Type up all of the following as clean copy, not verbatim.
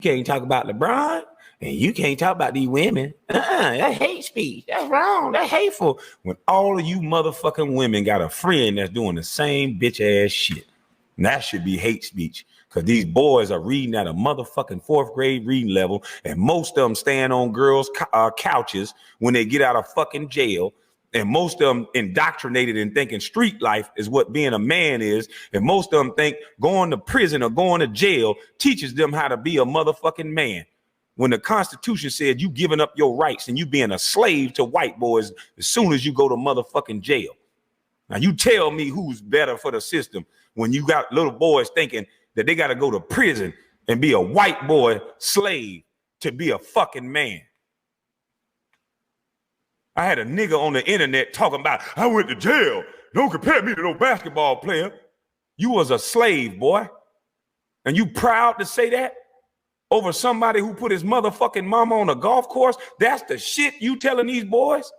can't talk about LeBron, and you can't talk about these women. That's hate speech. That's wrong. That's hateful. When all of you motherfucking women got a friend that's doing the same bitch ass shit, and that should be hate speech. Because these boys are reading at a motherfucking 4th grade reading level, and most of them stand on girls' couches when they get out of fucking jail. And most of them indoctrinated in thinking street life is what being a man is. And most of them think going to prison or going to jail teaches them how to be a motherfucking man. When the Constitution said you giving up your rights and you being a slave to white boys as soon as you go to motherfucking jail. Now you tell me who's better for the system when you got little boys thinking that they got to go to prison and be a white boy slave to be a fucking man. I had a nigga on the internet talking about, I went to jail. Don't compare me to no basketball player. You was a slave, boy. And you proud to say that over somebody who put his motherfucking mama on a golf course? That's the shit you telling these boys?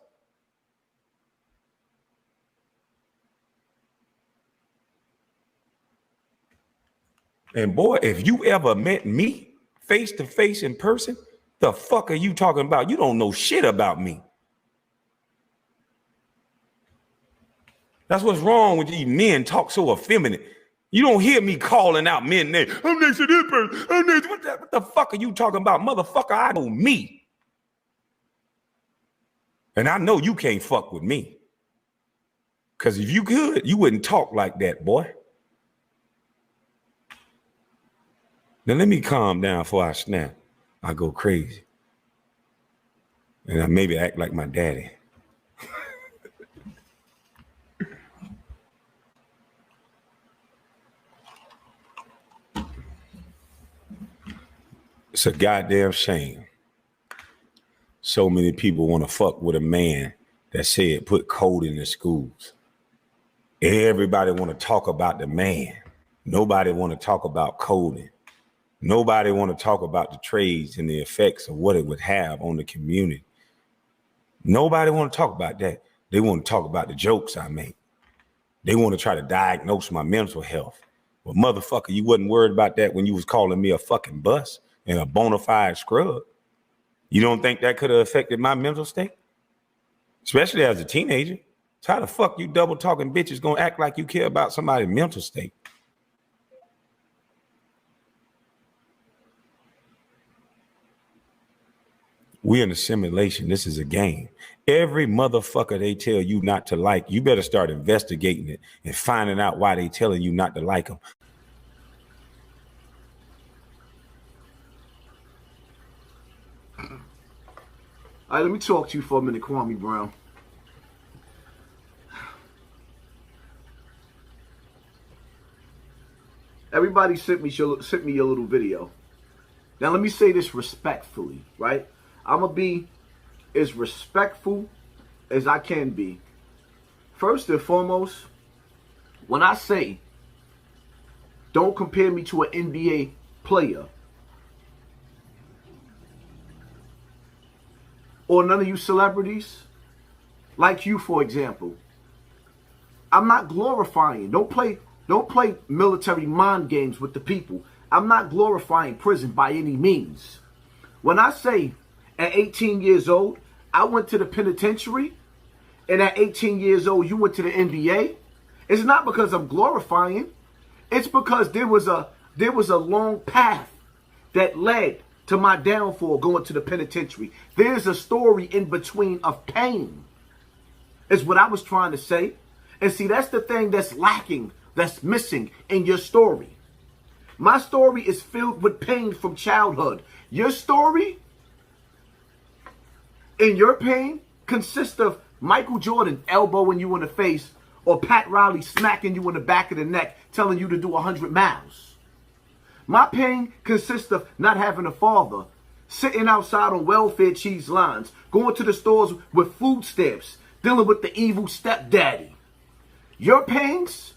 And boy, if you ever met me face to face in person, the fuck are you talking about? You don't know shit about me. That's what's wrong with these men talk so effeminate. You don't hear me calling out men names. I'm next to this person. I'm next. What the fuck are you talking about? Motherfucker, I know me. And I know you can't fuck with me. Because if you could, you wouldn't talk like that, boy. Now let me calm down before I snap. I go crazy. And I maybe act like my daddy. It's a goddamn shame. So many people want to fuck with a man that said put code in the schools. Everybody want to talk about the man. Nobody want to talk about coding. Nobody want to talk about the trades and the effects of what it would have on the community. Nobody want to talk about that. They want to talk about the jokes I make. They want to try to diagnose my mental health. Well, motherfucker, you wasn't worried about that when you was calling me a fucking bus and a bona fide scrub. You don't think that could have affected my mental state? Especially as a teenager. So how the fuck you double talking bitches gonna act like you care about somebody's mental state? We're in a simulation. This is a game. Every motherfucker they tell you not to like, you better start investigating it and finding out why they telling you not to like them. All right, let me talk to you for a minute, Kwame Brown. Everybody sent me your little video. Now, let me say this respectfully, right? I'm going to be as respectful as I can be. First and foremost, when I say don't compare me to an NBA player, or none of you celebrities, like you, for example, I'm not glorifying. Don't play military mind games with the people. I'm not glorifying prison by any means. When I say at 18 years old, I went to the penitentiary, and at 18 years old, you went to the NBA, it's not because I'm glorifying. It's because there was a long path that led to my downfall going to the penitentiary. There's a story in between of pain, is what I was trying to say. And see, that's the thing that's lacking, that's missing in your story. My story is filled with pain from childhood. Your story and your pain consists of Michael Jordan elbowing you in the face or Pat Riley smacking you in the back of the neck, telling you to do 100 miles. My pain consists of not having a father, sitting outside on welfare cheese lines, going to the stores with food stamps, dealing with the evil stepdaddy. Your pains?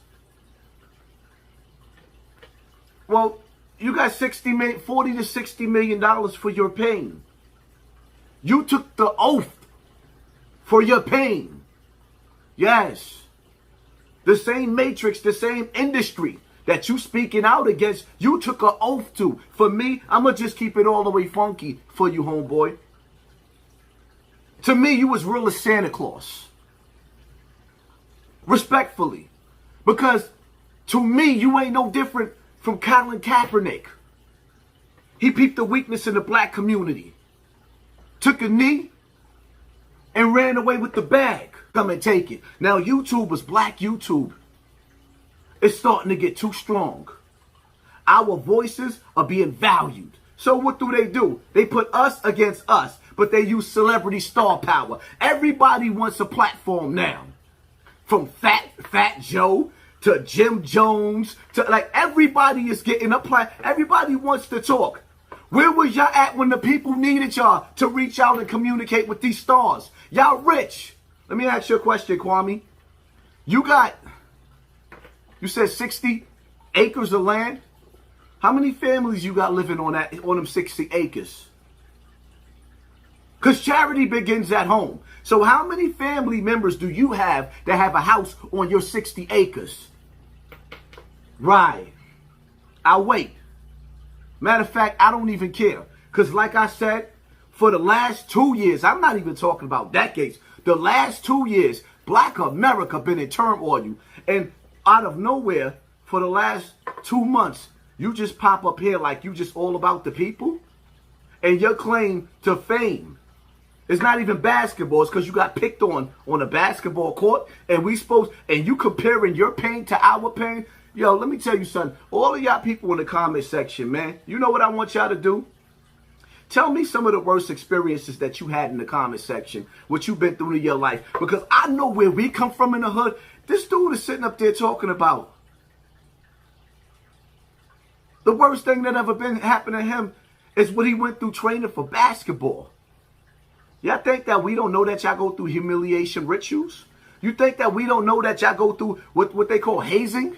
Well, you got $40 to $60 million for your pain. You took the oath for your pain. Yes. The same matrix, the same industry that you speaking out against, you took an oath to. For me, I'm going to just keep it all the way funky for you, homeboy. To me, you was real as Santa Claus. Respectfully. Because to me, you ain't no different from Colin Kaepernick. He peeped the weakness in the black community. Took a knee and ran away with the bag. Come and take it. Now YouTubers, black YouTube, it's starting to get too strong. Our voices are being valued. So what do? They put us against us, but they use celebrity star power. Everybody wants a platform now. From Fat Joe to Jim Jones to like everybody is getting a platform. Everybody wants to talk. Where was y'all at when the people needed y'all to reach out and communicate with these stars? Y'all rich. Let me ask you a question, Kwame. You said 60 acres of land? How many families you got living on them 60 acres? Because charity begins at home. So how many family members do you have that have a house on your 60 acres? Right. I'll wait. Matter of fact, I don't even care. Because like I said, for the last 2 years, I'm not even talking about decades. The last 2 years, black America been in turmoil. And out of nowhere, for the last 2 months, you just pop up here like you just all about the people. And your claim to fame is not even basketball. It's because you got picked on a basketball court. And you comparing your pain to our pain. Yo, let me tell you something. All of y'all people in the comment section, man, you know what I want y'all to do? Tell me some of the worst experiences that you had in the comment section, what you've been through in your life. Because I know where we come from in the hood. This dude is sitting up there talking about the worst thing that ever happened to him is what he went through training for basketball. Y'all think that we don't know that y'all go through humiliation rituals? You think that we don't know that y'all go through what they call hazing?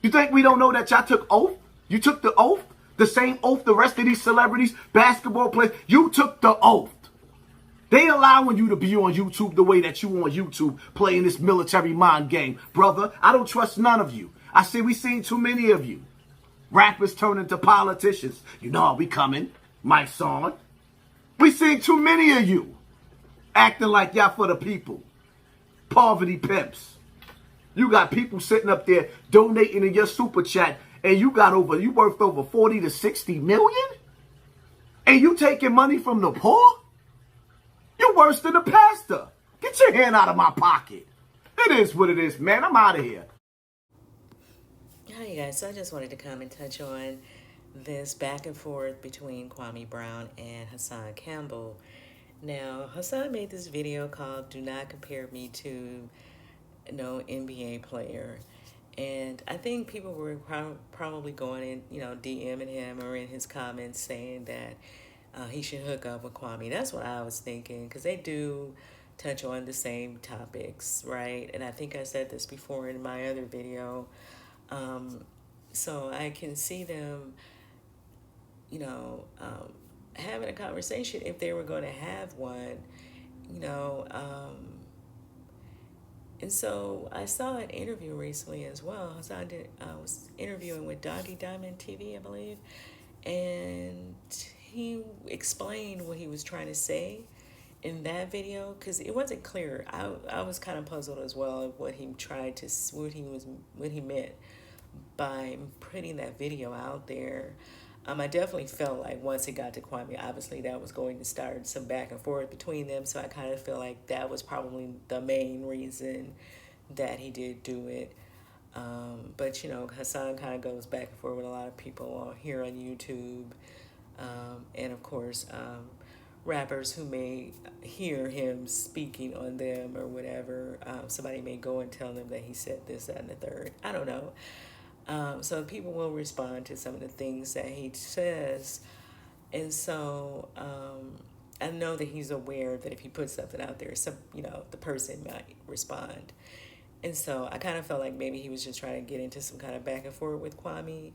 You think we don't know that y'all took oath? You took the oath? The same oath the rest of these celebrities, basketball players, you took the oath. They allowing you to be on YouTube the way that you on YouTube playing this military mind game. Brother, I don't trust none of you. We seen too many of you. Rappers turn into politicians. You know how we coming. Mike's on. We seen too many of you acting like y'all for the people. Poverty pimps. You got people sitting up there donating in your super chat, and you worth over 40 to 60 million? And you taking money from the poor? You're worse than a pastor. Get your hand out of my pocket. It is what it is, man. I'm out of here. Hi guys, so I just wanted to come and touch on this back and forth between Kwame Brown and Hassan Campbell. Now, Hassan made this video called "Do Not Compare Me to No NBA Player," and I think people were probably going in, DMing him or in his comments saying that he should hook up with Kwame. That's what I was thinking, because they do touch on the same topics, right? And I think I said this before in my other video. So I can see them, having a conversation if they were going to have one, and so I saw an interview recently as well. I was interviewing with Doggy Diamond TV, I believe, and he explained what he was trying to say in that video, because it wasn't clear. I was kind of puzzled as well of what he meant by putting that video out there. I definitely felt like once it got to Kwame, obviously that was going to start some back and forth between them. So I kind of feel like that was probably the main reason that he did do it. But Hassan kind of goes back and forth with a lot of people here on YouTube. And of course, rappers who may hear him speaking on them or whatever. Somebody may go and tell them that he said this, that, and the third. I don't know. So people will respond to some of the things that he says. And so I know that he's aware that if he puts something out there, the person might respond. And so I kind of felt like maybe he was just trying to get into some kind of back and forth with Kwame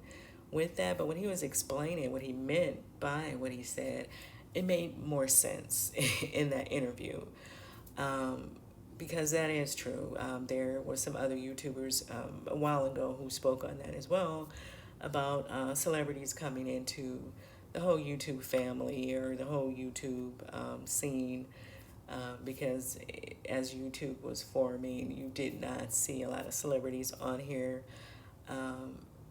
with that. But when he was explaining what he meant by what he said, it made more sense in that interview. because that is true. There were some other YouTubers a while ago who spoke on that as well about celebrities coming into the whole YouTube family or the whole YouTube scene. Because as YouTube was forming, you did not see a lot of celebrities on here.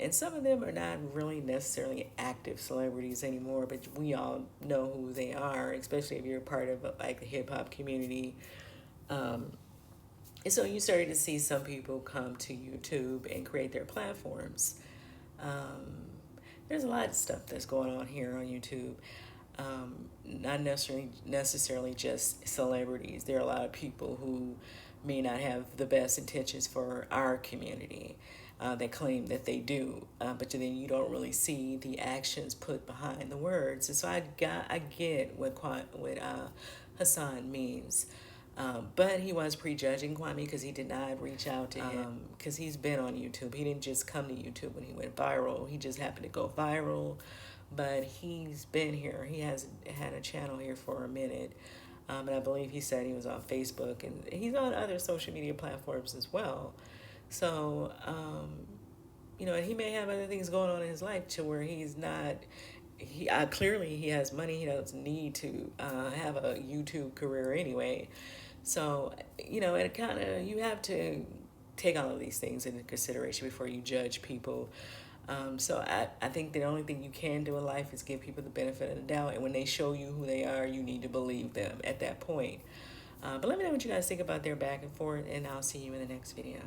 And some of them are not really necessarily active celebrities anymore, but we all know who they are, especially if you're part of like the hip hop community. And so you started to see some people come to YouTube and create their platforms. Um, there's a lot of stuff that's going on here on YouTube. Not necessarily just celebrities. There are a lot of people who may not have the best intentions for our community. That claim that they do, but then you don't really see the actions put behind the words. And so I get what Hassan means. But he was prejudging Kwame because he did not reach out to him because he's been on YouTube. He didn't just come to YouTube when he went viral. He just happened to go viral, but he's been here. He has had a channel here for a minute. And I believe he said he was on Facebook and he's on other social media platforms as well. So, and he may have other things going on in his life to where he's not, clearly he has money. He doesn't need to have a YouTube career anyway. So, it kind of, you have to take all of these things into consideration before you judge people. So I think the only thing you can do in life is give people the benefit of the doubt. And when they show you who they are, you need to believe them at that point. But let me know what you guys think about their back and forth, and I'll see you in the next video.